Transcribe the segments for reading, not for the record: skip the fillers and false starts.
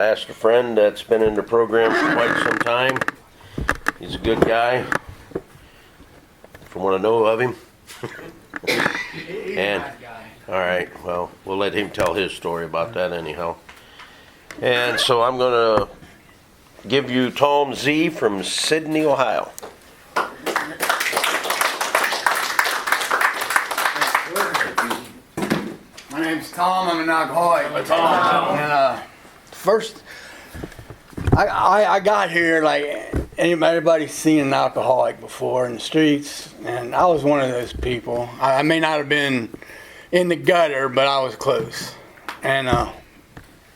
Asked a friend that's been in the program for quite some time. He's a good guy, from what I know of him. And all right, well, we'll let him tell his story about that anyhow. And so I'm going to give you Tom Z from Sydney, Ohio. My name's Tom. I'm an alcoholic. And first, I got here like everybody's seen an alcoholic before in the streets, and I was one of those people. I may not have been in the gutter, but I was close, and I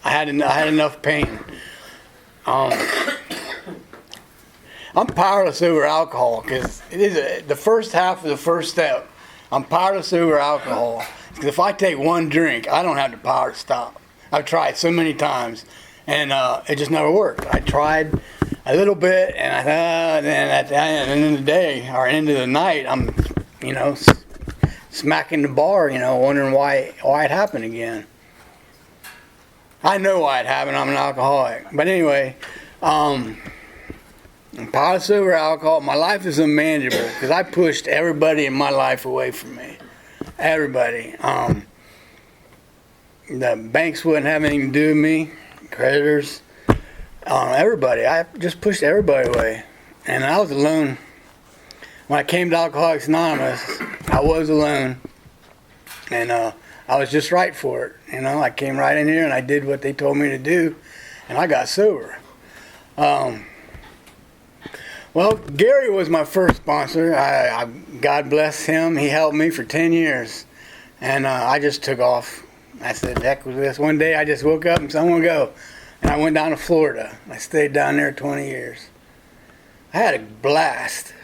had enough pain. I'm powerless over alcohol because it is the first half of the first step. I'm powerless over alcohol because if I take one drink, I don't have the power to stop. I've tried so many times, and it just never worked. I tried a little bit, and then at the end of the day or end of the night, I'm, smacking the bar, wondering why it happened again. I know why it happened. I'm an alcoholic, but anyway, I'm powerless over alcohol. My life is unmanageable because I pushed everybody in my life away from me. Everybody. The banks wouldn't have anything to do with me. Creditors. Everybody. I just pushed everybody away. And I was alone. When I came to Alcoholics Anonymous, I was alone. And I was just right for it. I came right in here and I did what they told me to do. And I got sober. Well, Gary was my first sponsor. God bless him. He helped me for 10 years. And I just took off. I said, heck with this. One day I just woke up and said, I'm going to go. And I went down to Florida. I stayed down there 20 years. I had a blast.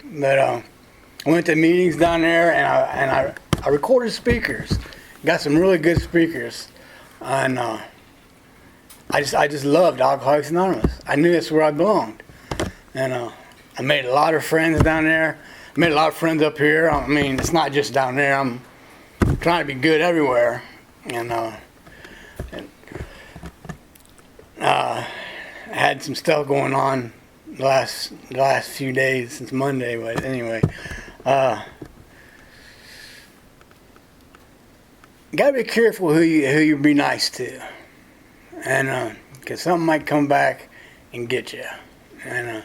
But I went to meetings down there and I recorded speakers. Got some really good speakers. And I just loved Alcoholics Anonymous. I knew that's where I belonged. And I made a lot of friends down there. I made a lot of friends up here. I mean, it's not just down there. I'm trying to be good everywhere. And I had some stuff going on the last few days since Monday. But anyway, you gotta be careful who you be nice to, and because something might come back and get you. And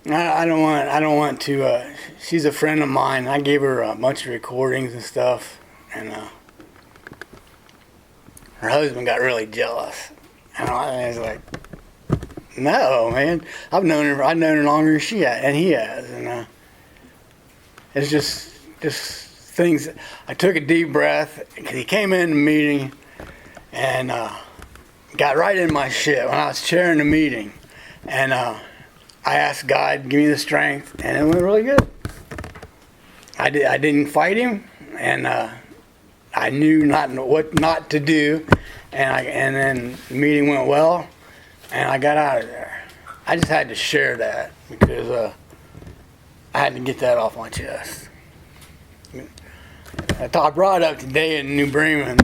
I don't want to. She's a friend of mine. I gave her a bunch of recordings and stuff, and her husband got really jealous. And I was like, "No, man, I've known her longer than she has, and he has." And it's just things. I took a deep breath because he came in the meeting and got right in my shit when I was chairing the meeting, and I asked God to give me the strength, and it went really good. I didn't fight him, and I knew what not to do, and then the meeting went well, and I got out of there. I just had to share that because I had to get that off my chest. I brought it up today in New Bremen.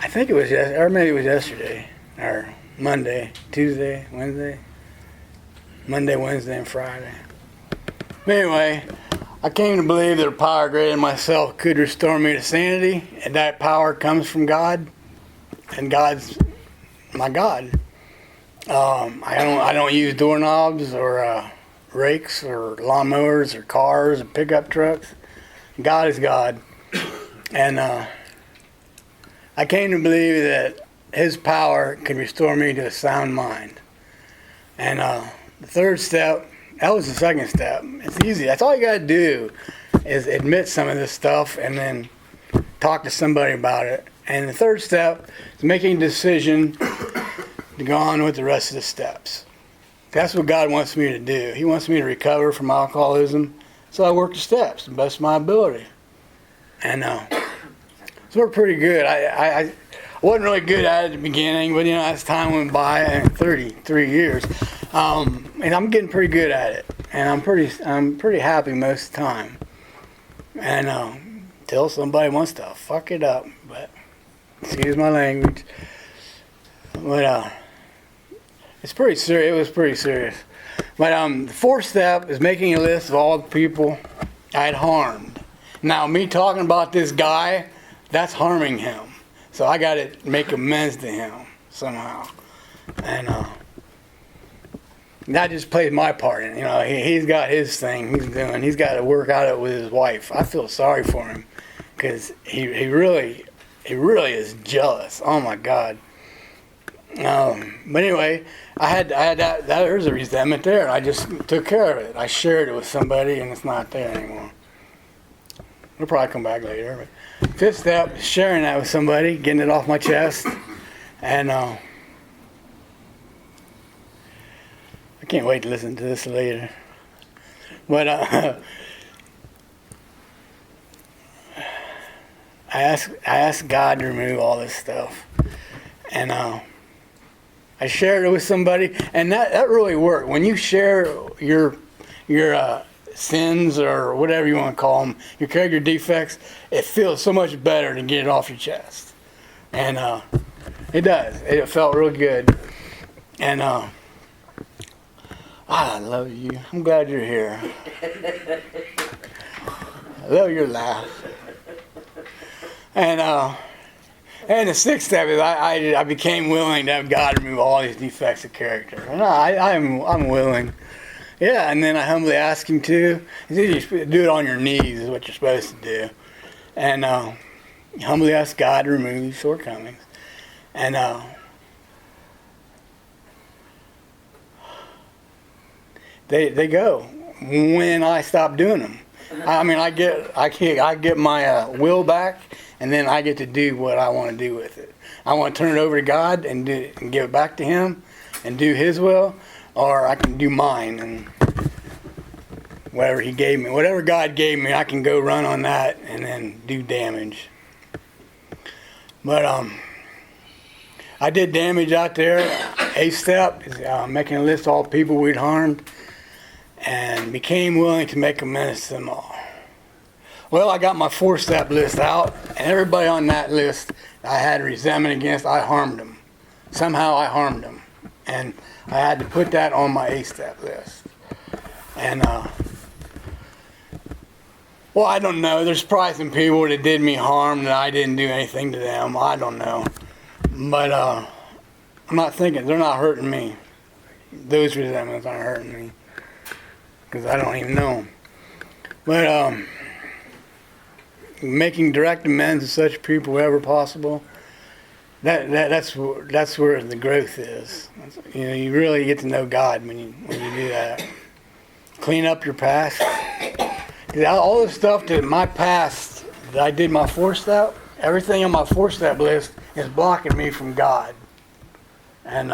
I think it was or maybe it was yesterday, or Monday, Tuesday, Wednesday. Monday, Wednesday, and Friday. But anyway, I came to believe that a power greater than myself could restore me to sanity, and that power comes from God, and God's my God. I don't use doorknobs or rakes or lawnmowers or cars or pickup trucks. God is God, and I came to believe that His power could restore me to a sound mind, and the third step, that was the second step. It's easy. That's all you got to do is admit some of this stuff and then talk to somebody about it. And the third step is making a decision to go on with the rest of the steps. That's what God wants me to do. He wants me to recover from alcoholism, so I work the steps to the best of my ability. And so we're pretty good. I wasn't really good at it at the beginning, but as time went by, 33 years, and I'm getting pretty good at it, and I'm pretty happy most of the time. And until somebody wants to fuck it up, but Excuse my language. But it's pretty serious. It was pretty serious. But the fourth step is making a list of all the people I had harmed. Now, me talking about this guy, that's harming him. So I got to make amends to him somehow. And that just plays my part in it. You know, he's got his thing he's doing. He's got to work out it with his wife. I feel sorry for him because he really is jealous. Oh my God. But anyway, I had that. There's a resentment there. I just took care of it. I shared it with somebody, and it's not there anymore. It'll probably come back later. But fifth step is sharing that with somebody, getting it off my chest, and I can't wait to listen to this later. But I asked God to remove all this stuff, and I shared it with somebody, and that really worked. When you share your sins or whatever you want to call them, your character defects, it feels so much better to get it off your chest, and it does. It felt real good, and I love you. I'm glad you're here. I love your laugh. And the sixth step is I became willing to have God remove all these defects of character. And I'm willing. Yeah, and then I humbly ask Him to. You do it on your knees is what you're supposed to do. And humbly ask God to remove these shortcomings. And they go when I stop doing them. I mean, I get my will back, and then I get to do what I want to do with it. I want to turn it over to God and give it back to Him and do His will, or I can do mine and whatever He gave me. Whatever God gave me, I can go run on that and then do damage. But I did damage out there. Eighth step is making a list of all the people we'd harmed, and became willing to make amends to them all. Well, I got my four-step list out, and everybody on that list I had resentment against, I harmed them. Somehow I harmed them. And I had to put that on my eight-step list. And, well, I don't know. There's probably some people that did me harm and I didn't do anything to them. I don't know. But I'm not thinking, they're not hurting me. Those resentments aren't hurting me, because I don't even know them. But making direct amends to such people wherever possible, that's where the growth is. You know, you really get to know God when you do that. Clean up your past. All the stuff that my past that I did my four-step, everything on my four-step list is blocking me from God. And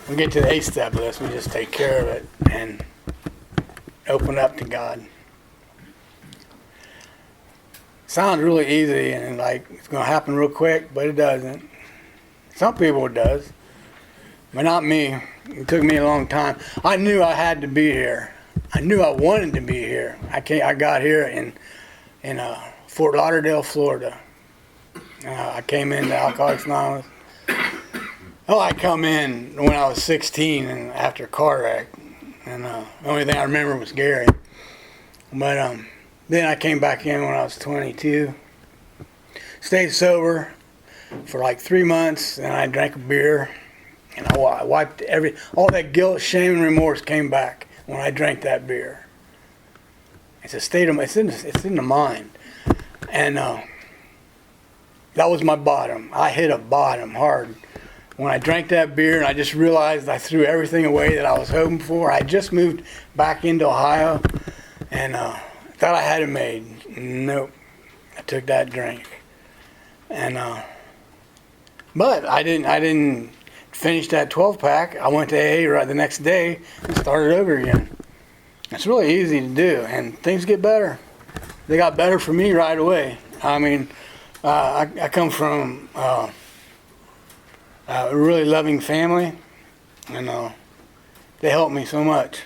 we get to the eight-step list, we just take care of it and open up to God. Sounds really easy and like it's going to happen real quick, but it doesn't. Some people it does, but not me. It took me a long time. I knew I had to be here. I knew I wanted to be here. I got here in Fort Lauderdale, Florida. I came into Alcoholics Anonymous. Oh, I come in when I was 16 and after a car wreck, and the only thing I remember was Gary. But then I came back in when I was 22. Stayed sober for like 3 months, and I drank a beer, and I wiped all that guilt, shame, and remorse came back when I drank that beer. It's a state of it's in the mind, and that was my bottom. I hit a bottom hard when I drank that beer, and I just realized I threw everything away that I was hoping for. I just moved back into Ohio, and thought I had it made. Nope, I took that drink, and but I didn't finish that 12-pack. I went to AA right the next day and started over again. It's really easy to do, and things get better. They got better for me right away. I mean, I come from a really loving family, and they helped me so much.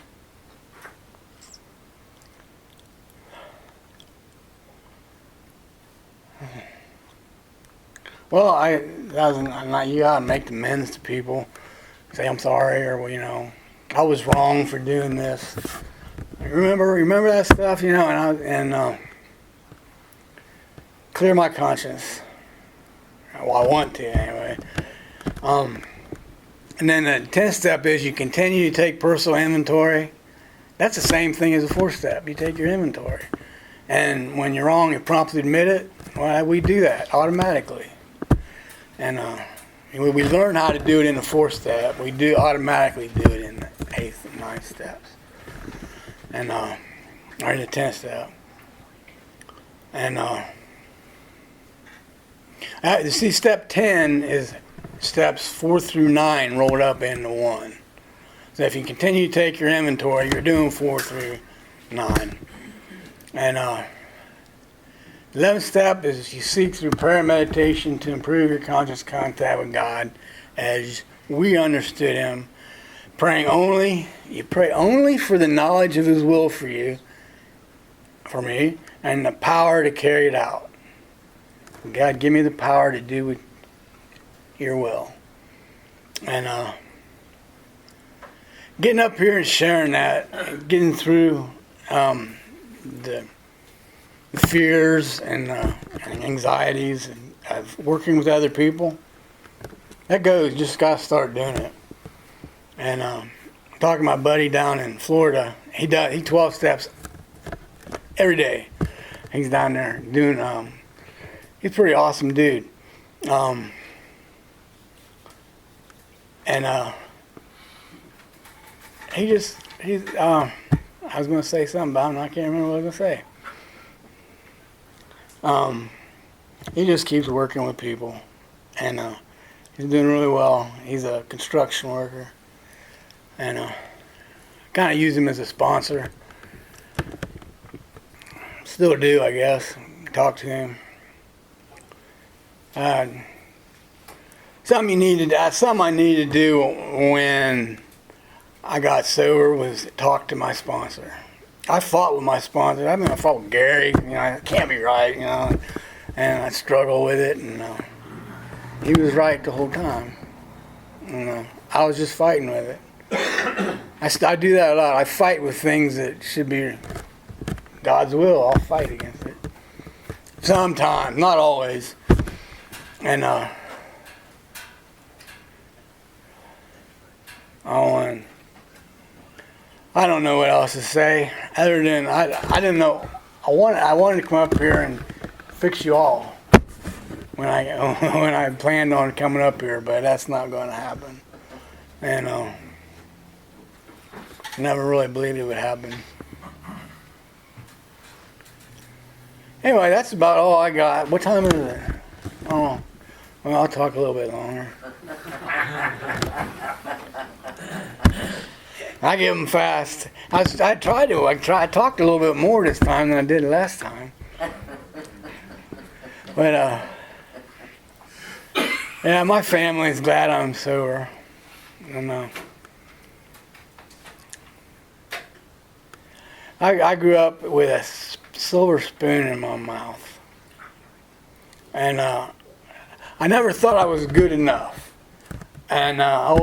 Well, you gotta make amends to people. Say I'm sorry, or well, I was wrong for doing this. Remember that stuff, and clear my conscience. Well, I want to anyway. And then the 10th step is you continue to take personal inventory. That's the same thing as the 4th step. You take your inventory. And when you're wrong, you promptly admit it. Well, we do that automatically. And we learn how to do it in the 4th step. We do automatically do it in the 8th and 9th steps. And or in the 10th step. And see, step 10 is steps 4 through 9 rolled up into one. So if you continue to take your inventory, you're doing 4 through 9. And 11th step is you seek through prayer and meditation to improve your conscious contact with God as we understood Him. You pray only for the knowledge of His will for you, for me, and the power to carry it out. God, give me the power to do your will. And getting up here and sharing that, getting through the fears and anxieties of working with other people, that goes. Just got to start doing it. And talking to my buddy down in Florida, he 12 steps every day. He's down there doing. He's a pretty awesome dude. And he's. I was going to say something about him. I can't remember what I was going to say. He just keeps working with people, and he's doing really well. He's a construction worker, and kind of use him as a sponsor. Still do, I guess. Talk to him. Something I needed to do when I got sober was talk to my sponsor. I fought with my sponsor. I fought with Gary. It can't be right, and I struggled with it, and he was right the whole time. I was just fighting with it. I do that a lot. I fight with things that should be God's will. I'll fight against it. Sometimes, not always. And I don't know what else to say other than I didn't know. I wanted to come up here and fix you all when I planned on coming up here, but that's not going to happen. And never really believed it would happen. Anyway, that's about all I got. What time is it? Oh, well, I'll talk a little bit longer. I give them fast. I tried to. I talked a little bit more this time than I did last time. But yeah, my family's glad I'm sober. And I grew up with a silver spoon in my mouth, and I never thought I was good enough, and I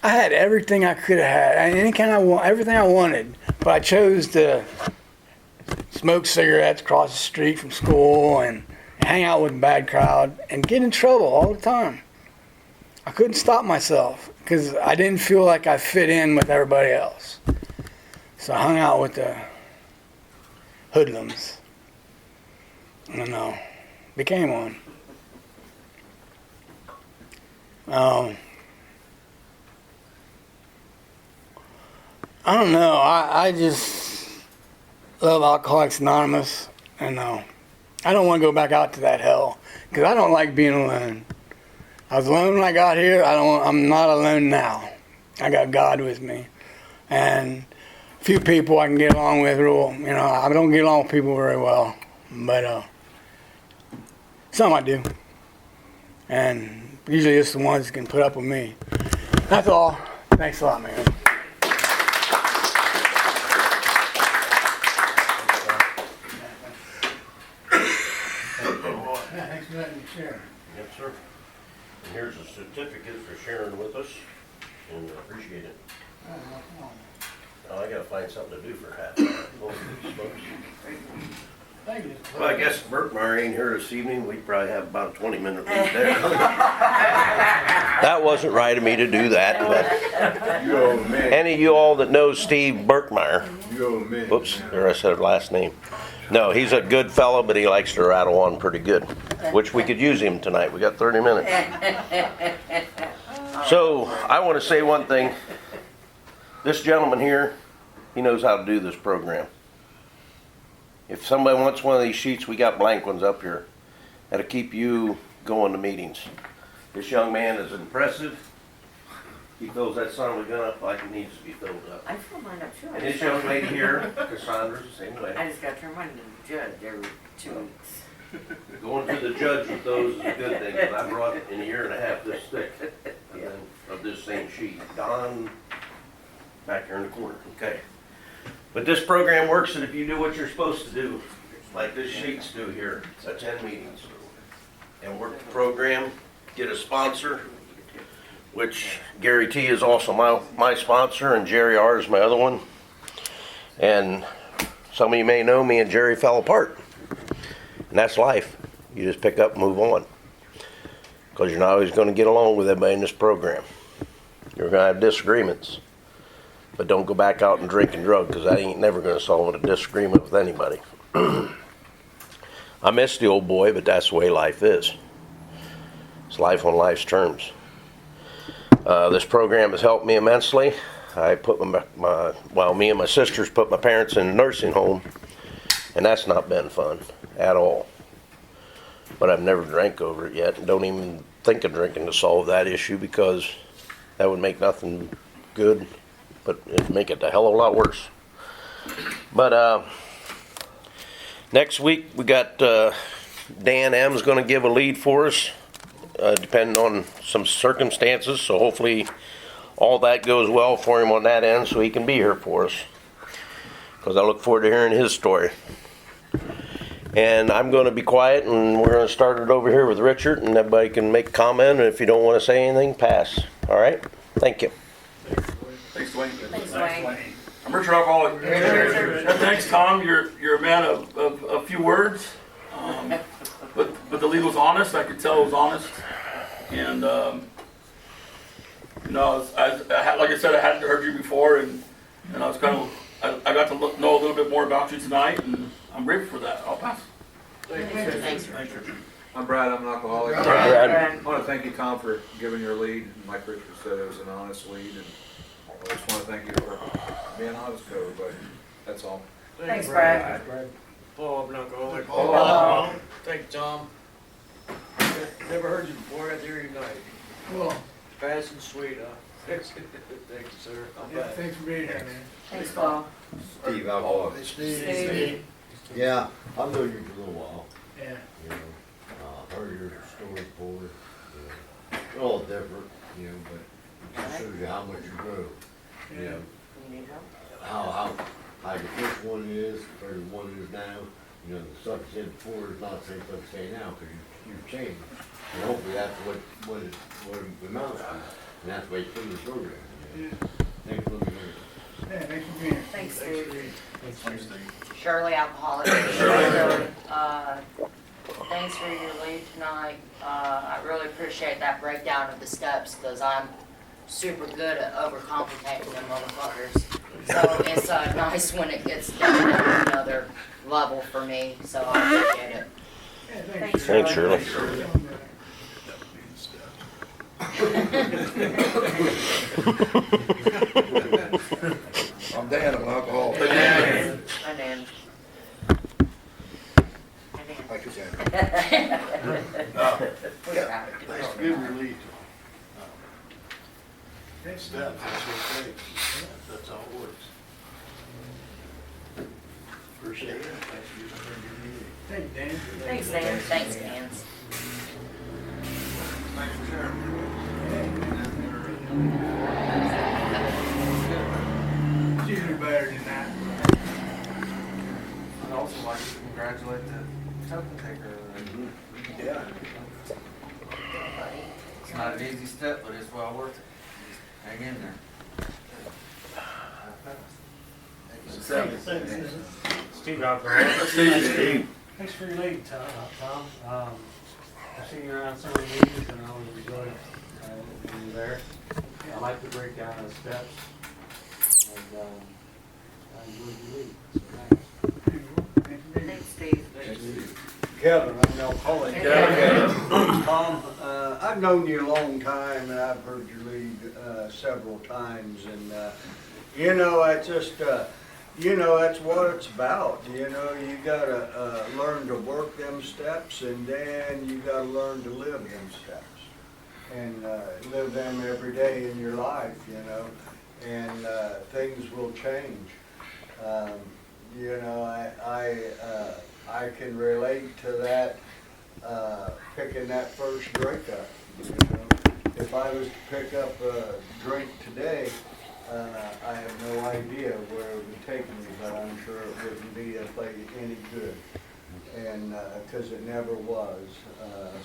had everything I could have had, everything I wanted, but I chose to smoke cigarettes across the street from school and hang out with a bad crowd and get in trouble all the time. I couldn't stop myself because I didn't feel like I fit in with everybody else. So I hung out with the hoodlums. And became one. I don't know. I just love Alcoholics Anonymous, and I don't want to go back out to that hell because I don't like being alone. I was alone when I got here. I'm not alone now. I got God with me, and a few people I can get along with. I don't get along with people very well, but some I do, and usually it's the ones that can put up with me. That's all. Thanks a lot, man. Yeah, thanks for letting me share. Yes, sir. And here's a certificate for sharing with us, and I appreciate it. Oh, no problem. Now I gotta find something to do for half an hour. Holy smokes. Thank you. Well, I guess Burkmeyer ain't here this evening. We probably have about a 20-minute lead there. That wasn't right of me to do that, but You owe a man. any of you all that know Steve Burkmeyer, You owe a man. whoops, there I said her last name. No, he's a good fellow, but he likes to rattle on pretty good, which we could use him tonight. We got 30 minutes. So I want to say one thing. This gentleman here, he knows how to do this program. If somebody wants one of these sheets, we got blank ones up here. That'll keep you going to meetings. This young man is impressive. He fills that son of a gun up like it needs to be filled up. I fill mine up too. And this young lady here, Cassandra's the same way. I just got to turn mine to the judge every 2 weeks. Going to the judge with those is a good thing, 'cause I brought in a year and a half this thick of this same sheet. Don, back here in the corner, okay. But this program works that if you do what you're supposed to do, like this sheets do here, attend meetings, and work the program, get a sponsor, which Gary T is also my sponsor, and Jerry R is my other one. And some of you may know me and Jerry fell apart. And that's life. You just pick up and move on. Because you're not always going to get along with everybody in this program. You're going to have disagreements. But don't go back out and drink and drug, because that ain't never going to solve a disagreement with anybody. I miss the old boy, but that's the way life is. It's life on life's terms. This program has helped me immensely. I put me and my sisters put my parents in a nursing home, and that's not been fun at all. But I've never drank over it yet, and don't even think of drinking to solve that issue, because that would make nothing good, but it'd make it a hell of a lot worse. But next week we got Dan M's going to give a lead for us, depending on some circumstances. So hopefully all that goes well for him on that end, so he can be here for us, because I look forward to hearing his story. And I'm going to be quiet, and we're going to start it over here with Richard, and everybody can make a comment, and if you don't want to say anything, pass. All right? Thank you. Thanks, Dwayne. Thanks, Wayne. I'm Richard Alcoholic. Thanks, Tom. You're a man of a few words, but the lead was honest. I could tell it was honest, and like I said, I hadn't heard you before, and I was I got to know a little bit more about you tonight, and I'm grateful for that. I'll pass. Thanks. I'm Brad, I'm an alcoholic. Brad. I want to thank you, Tom, for giving your lead. Like Richard said, it was an honest lead, and I just want to thank you for being honest to everybody. That's all. Thanks, Brad. Paul, I'm an alcoholic. Thank you, Tom. Never heard you before. I hear you tonight. Cool. Fast and sweet, huh? Thank you, sir. Yeah, thanks for being here, man. Thanks, Paul. Steve, alcoholic. Steve. Yeah, I've known you for a little while, Yeah. you know, heard your story before. They're all different, you know, but it just shows you how much you grow. You know, You need help? how your first one is, or the one is now, you know, the stuff you said before is not the same stuff you say now, because you've changed. And hopefully that's what it amounts to, and that's why you put in the program. You know. Thanks for letting me hear. Yeah, thanks for being here. Thanks, Steve. Shirley, alcoholic. Shirley. Thanks for your lead tonight. I really appreciate that breakdown of the steps, because I'm super good at overcomplicating them motherfuckers. So it's nice when it gets down to another level for me, so I appreciate it. Yeah, Thanks, Shirley. I'm Dan, I'm an alcoholic. My name. Thank you, Sam. We're proud of you. Thanks for giving your lead. Next step, that's what it takes. That's how it works. Appreciate it. Thanks for your meeting. Thank you, Dan. Thanks, Dan. Thanks, Dan. Thanks for sharing. It's usually better than that. I'd also like to congratulate the token taker. Yeah. It's not an easy step, but it's well worth it. Just hang in there. Steve Alcohol. Steve. Thanks for your lead, Tom. I've seen you around some of the meetings and I always enjoy when you're there. I like the breakdown of the steps. And I enjoyed your lead. So thanks. Thanks, Steve. Kevin, I'm an alcoholic. Tom, I've known you a long time and I've heard your lead several times and, I just, that's what it's about. You gotta learn to work them steps and then you gotta learn to live them steps. And live them every day in your life, and things will change. I can relate to that, picking that first drink up. If I was to pick up a drink today, I have no idea where it would take me, but I'm sure it wouldn't be any good, and because it never was.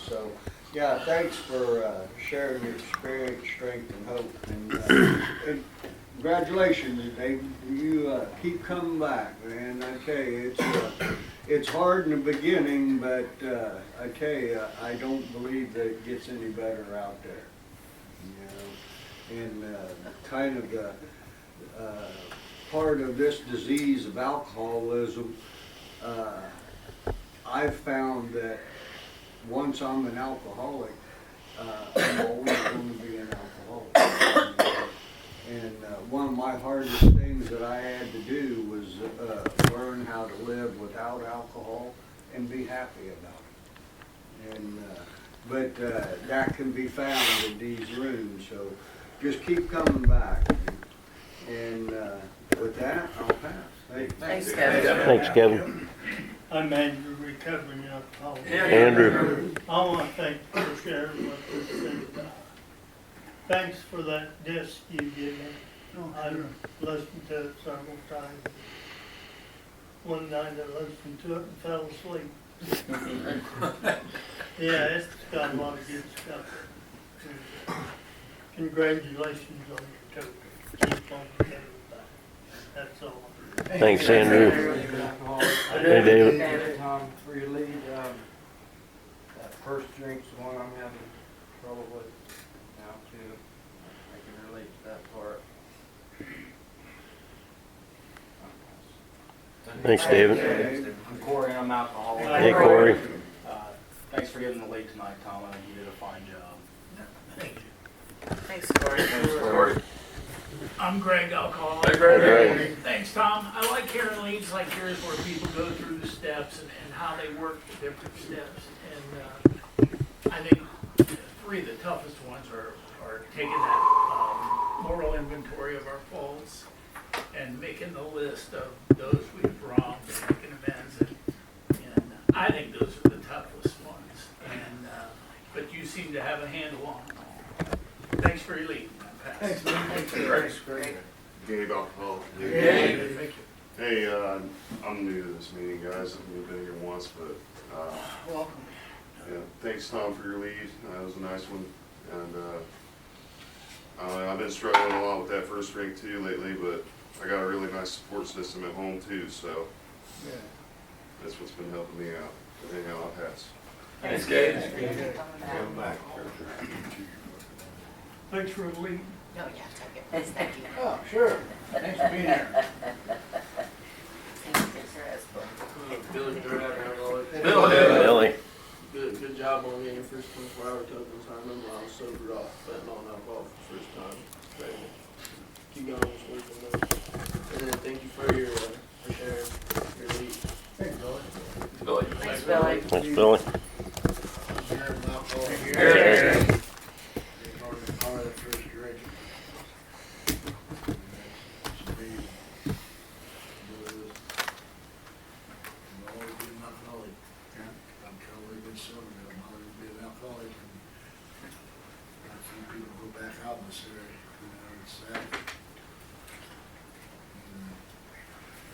So, yeah, thanks for sharing your experience, strength, and hope. And congratulations, Dave. You keep coming back, man. I tell you, it's hard in the beginning, but I tell you, I don't believe that it gets any better out there. And kind of the part of this disease of alcoholism, I've found that once I'm an alcoholic, I'm always going to be an alcoholic. And one of my hardest things that I had to do was learn how to live without alcohol and be happy about it. And but that can be found in these rooms, so just keep coming back. And with that, I'll pass. Thanks, Kevin. Thanks, Kevin. I'm Andrew, recovering alcoholic. Andrew. I want to thank you for sharing what you said. Thanks for that disc you gave me. I've listened to it several times. One night I listened to it and fell asleep. Yeah, it's got a lot of good stuff. Congratulations on your token. Keep on getting that. That's all. Thanks, Andrew. Hey, David. Thank you, Tom, for your lead. That first drink's the one I'm having trouble with now too. I can relate to that part. Thanks, David. I'm Corey, I'm alcoholic. Hey, Corey. Thanks for giving the lead tonight, Tom. I think you did a fine job. Thank you. Thanks, Corey. Corey. I'm Greg, alcoholic. Hey, Greg. Thanks, Tom. I like hearing leads like yours where people go through the steps and how they work the different steps. And I think three of the toughest ones are taking that moral inventory of our faults and making the list of those we've wronged and making amends. And I think those are the toughest ones. And but you seem to have a handle on them all. Thanks for your lead. Thanks, man. Thanks, Great. Gabe alcohol. Thank you. Hey, I'm new to this meeting, guys. I've been here once, but Welcome. yeah, thanks, Tom, for your lead. That was a nice one. And I've been struggling a lot with that first drink too lately, but I got a really nice support system at home too, so that's what's been helping me out. But anyhow, I'll pass. Thanks, Gabe. Come back. Thanks for the lead. No, yeah, take it. Thank you. Oh, sure. Thanks for being here. Billy Durant, Billy. Good job on getting your first 24-hour tokens. I remember I was sobered off fentanyl and alcohol for the first time. Great. Keep going this week. And then thank you for sharing your lead. Thanks, Billy. Billy. Thanks, Billy. Thanks, Billy.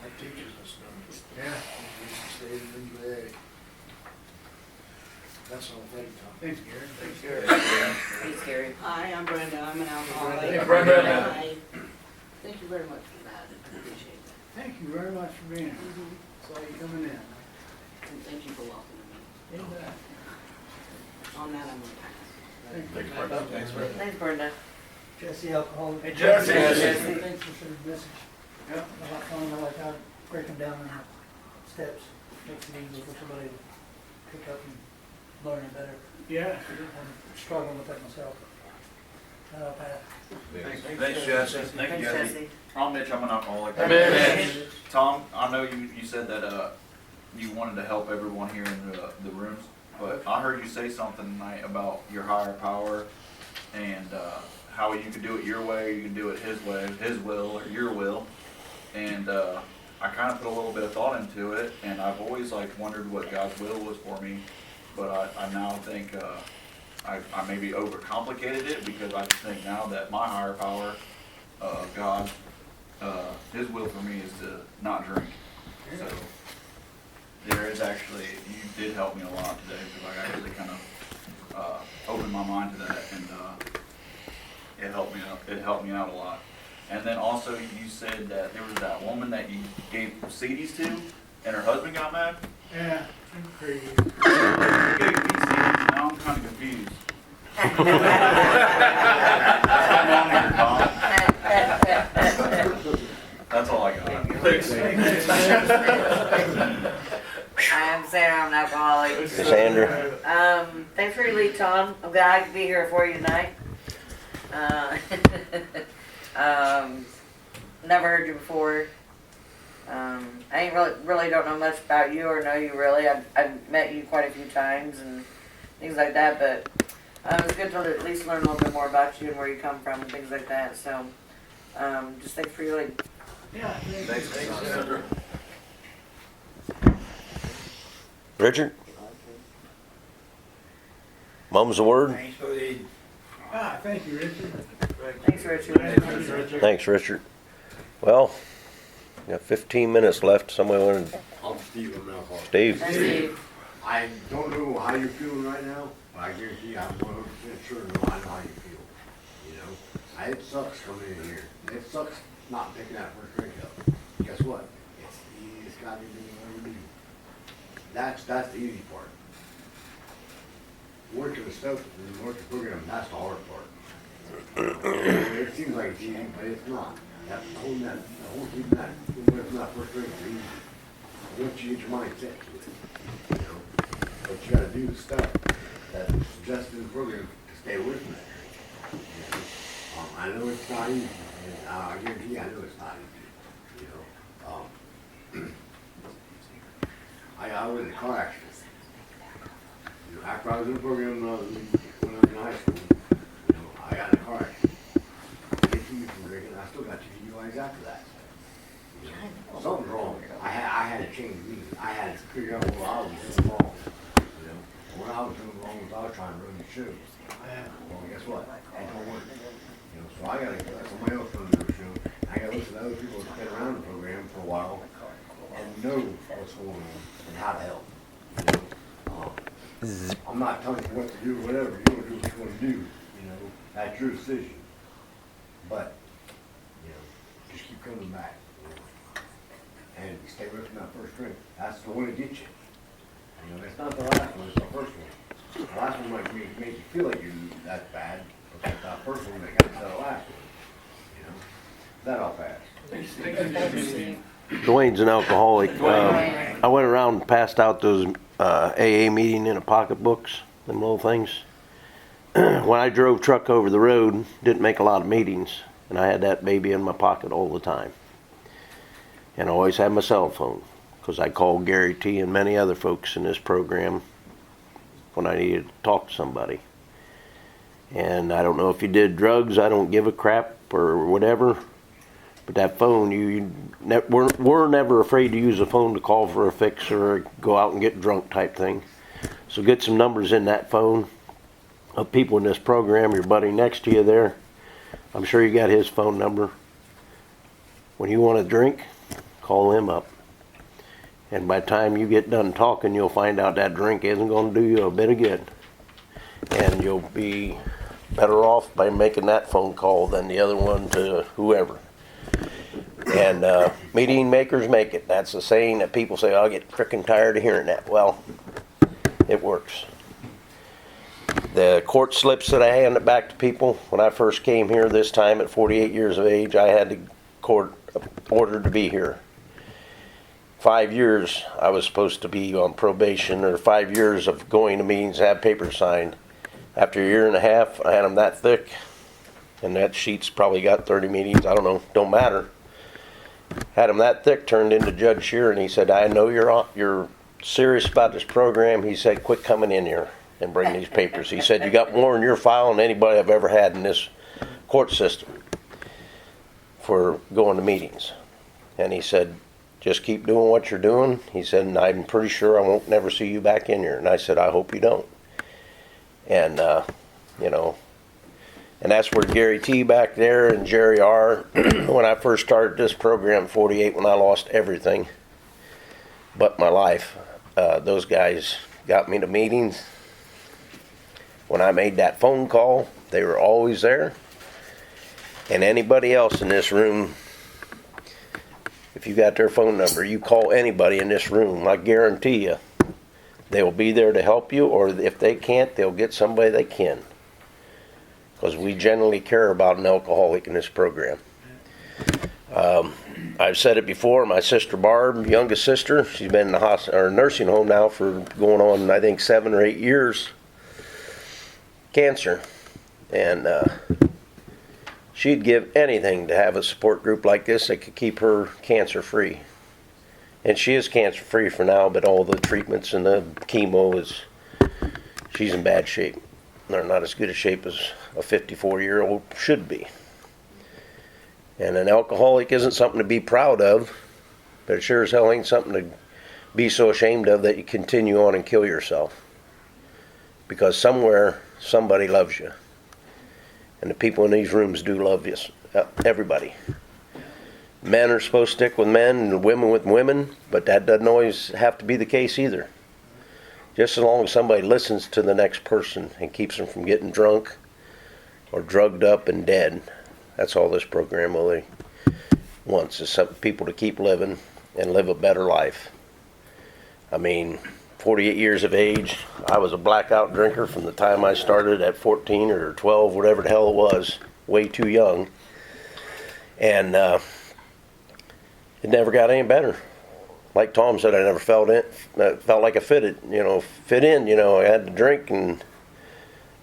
That teaches us, don't it? Yeah. That's all, thank you, Tom. Thanks, Gary. Thanks, Gary. Thanks, Gary. Hi, I'm Brenda, I'm an alcoholic. Hey, Brenda. Hi. Thank you very much for that, I appreciate that. Thank you very much for being here. Saw you coming in. And thank you for welcoming me. You bet. On that, I'm gonna pass. Thank you. Thanks, Brenda. Thanks, Brenda. Jesse, alcohol. Hey, Jesse. Jesse. Thanks for the message. Yeah. About telling me like how to break them down in steps, makes it easier for somebody to pick up and learn it better. Yeah. I'm struggling with that myself. I'll pass. Thanks, Jesse. Thanks, Jesse. I'm Mitch, I'm an alcoholic. Mitch. Tom, I know you said that, you wanted to help everyone here in the rooms, but I heard you say something tonight about your higher power and, how you can do it your way, you can do it his way, his will, or your will. And, I kind of put a little bit of thought into it, and I've always like wondered what God's will was for me, but I now think, I maybe overcomplicated it because I just think now that my higher power, God, His will for me is to not drink. So there is actually, you did help me a lot today because I actually kind of opened my mind to that, and it helped me out. It helped me out a lot. And then also you said that there was that woman that you gave CDs to, and her husband got mad. Yeah. Crazy. You gave me CDs. Now I'm kind of confused. I'm on here, Tom. That's all I got. I'm Sandra, I'm an alcoholic. Sandra. Thanks for your lead, Tom. I'm glad I could be here for you tonight. Never heard you before. I ain't really don't know much about you or know you really. I've met you quite a few times and things like that, but it's good to at least learn a little bit more about you and where you come from and things like that. So, just thanks for your lead. Yeah. Thanks, Sandra. Richard? Mum's the word? Thanks for the. Thank you, Richard. Thanks, Richard. Thanks, Richard. Well, got 15 minutes left. Somebody want to... I'm Steve, I'm an alcoholic. Steve? Thanks, Steve. I don't know how you're feeling right now, but I guarantee you I'm 100% sure I know how you feel. You know, it sucks coming in here. It sucks not picking that first drink up. Guess what? It's got everything you want to do. That's the easy part. Working the stuff and working the program, that's the hard part. It seems like it's easy, but it's not. That holding that, keeping that, from that first drink is easy. Once you get your mind set to it, you know. But you gotta do the stuff that's suggested in the program to stay away from that drink. You know? I know it's not easy, and I guarantee you, I know it's not easy, you know. I was in a car accident. You know, after I was in the program when I was in high school, you know, I got in a car accident. I get you from drinking, I still got 2 DUIs after that. You know, something's wrong. I had to change me. I had to figure out what I was doing wrong. You know, what I was doing wrong was I was trying to run the show. Well, guess what? It don't work. You know, so I gotta let somebody else run the show. I gotta listen to other people that's been around the program for a while and know what's going on and how to help. You know, I'm not telling you what to do, whatever. You're gonna do what you're gonna do. You know, that's your decision. But, you know, just keep coming back. You know, and stay away from that first drink. That's the one that gets you. You know, it's not the last one, it's the first one. The last one might make you feel like you're that bad, but it's that first one that got you the last one. You know, that all fast. Dwayne's an alcoholic. I went around and passed out those AA meeting in a pocketbooks, them little things. When I drove truck over the road, didn't make a lot of meetings, and I had that baby in my pocket all the time. And I always had my cell phone, because I called Gary T. and many other folks in this program when I needed to talk to somebody. And I don't know if you did drugs, I don't give a crap or whatever, but that phone, we're never afraid to use a phone to call for a fix or go out and get drunk type thing. So get some numbers in that phone of people in this program, your buddy next to you there. I'm sure you got his phone number. When you want a drink, call him up. And by the time you get done talking, you'll find out that drink isn't going to do you a bit of good. And you'll be better off by making that phone call than the other one to whoever. And meeting makers make it. That's a saying that people say, I'll get frickin' tired of hearing that. Well, it works. The court slips that I handed back to people, when I first came here this time at 48 years of age, I had the court ordered to be here. 5 years I was supposed to be on probation, or 5 years of going to meetings, have papers signed. After a year and a half, I had them that thick, and that sheet's probably got 30 meetings, I don't know, don't matter. Had them that thick, turned into Judge Sheeran. He said, I know you're serious about this program. He said, quit coming in here and bring these papers. He said, you got more in your file than anybody I've ever had in this court system for going to meetings. And he said, just keep doing what you're doing. He said, and I'm pretty sure I won't never see you back in here. And I said, I hope you don't. And, you know, and that's where Gary T back there and Jerry R, when I first started this program, 48, when I lost everything but my life, those guys got me to meetings. When I made that phone call, they were always there. And anybody else in this room, if you got their phone number, you call anybody in this room, I guarantee you, they will be there to help you, or if they can't, they'll get somebody they can. Because we generally care about an alcoholic in this program. I've said it before, my sister Barb, youngest sister, she's been in the hospital or nursing home now for going on, I think, 7 or 8 years. Cancer. And she'd give anything to have a support group like this that could keep her cancer free. And she is cancer free for now, but all the treatments and the chemo she's in bad shape. They're not as good a shape as a 54-year-old should be. And an alcoholic isn't something to be proud of, but it sure as hell ain't something to be so ashamed of that you continue on and kill yourself. Because somewhere, somebody loves you. And the people in these rooms do love you, everybody. Men are supposed to stick with men and women with women, but that doesn't always have to be the case either. Just as long as somebody listens to the next person and keeps them from getting drunk or drugged up and dead, that's all this program really wants, is some people to keep living and live a better life. I mean, 48 years of age, I was a blackout drinker from the time I started at 14 or 12, whatever the hell it was, way too young. And it never got any better. Like Tom said, I never felt like I fit in. I had to drink and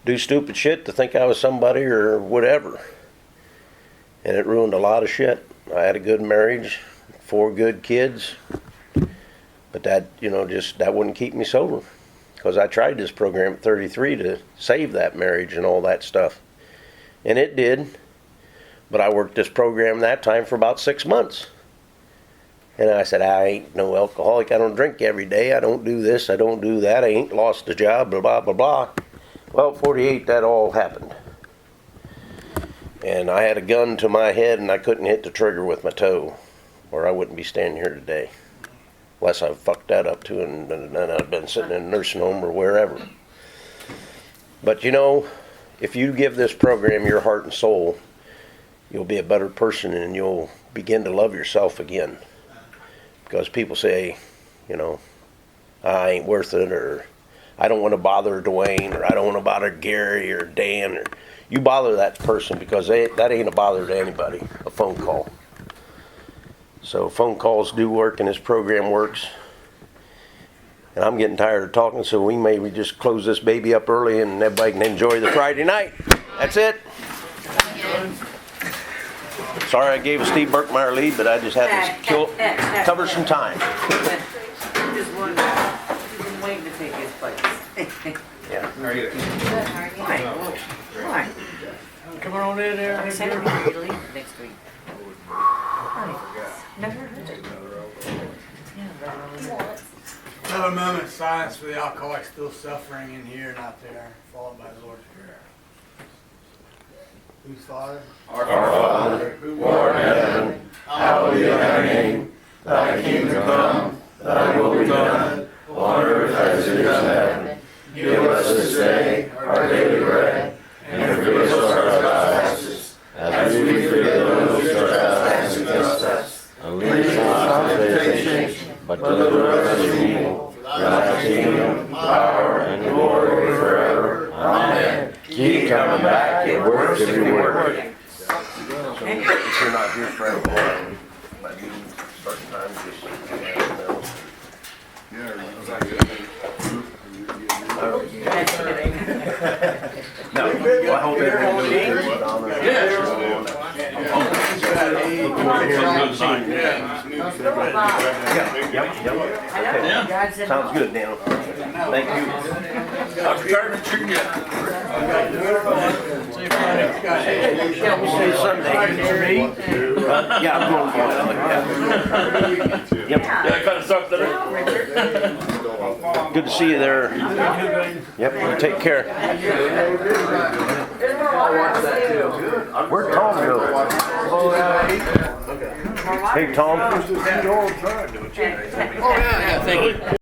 do stupid shit to think I was somebody or whatever. And it ruined a lot of shit. I had a good marriage, 4 good kids. But that, that wouldn't keep me sober. Because I tried this program at 33 to save that marriage and all that stuff. And it did. But I worked this program that time for about 6 months. And I said, I ain't no alcoholic. I don't drink every day. I don't do this. I don't do that. I ain't lost a job, blah, blah, blah, blah. Well, 48, that all happened. And I had a gun to my head, and I couldn't hit the trigger with my toe, or I wouldn't be standing here today. Unless I fucked that up too, and then I'd been sitting in a nursing home or wherever. But if you give this program your heart and soul, you'll be a better person, and you'll begin to love yourself again. Because people say, I ain't worth it, or I don't want to bother Dwayne, or I don't want to bother Gary or Dan, or you bother that person, because that ain't a bother to anybody, a phone call. So phone calls do work, and this program works. And I'm getting tired of talking, so we maybe just close this baby up early and everybody can enjoy the Friday night. That's it. Sorry I gave Steve Burkmeyer lead, but I just had to cover some time. Just waiting to take his place. Yeah. How are you? Good, how are you? Why? Come on in there. I said I'm going to leave next week. Never heard it. Have a moment of silence for the alcoholic still suffering in here and out there, followed by the Lord's Prayer. Whose Father? Our Father, who art in heaven, hallowed be thy name. Thy kingdom come, thy will be done, on earth as it is in heaven. Give us this day our daily bread, and forgive us our trespasses, as we forgive those who trespass against us. And lead us not into temptation, but deliver us from evil. For thy kingdom, power, and glory forever. Amen. Keep coming back, it works if you work. So if you're not here for a while, but you start time just no, well, I hope everyone goes to Donna. Yep. Sounds good, Dan. Thank you. I was trying to treat you. We'll say Sunday. Yeah, I'm going to go. Yep. Yeah, that kind of sucks, doesn't it? Good to see you there. Yep, you take care. Where'd Tom go? Hey, Tom. Oh, yeah, thank you.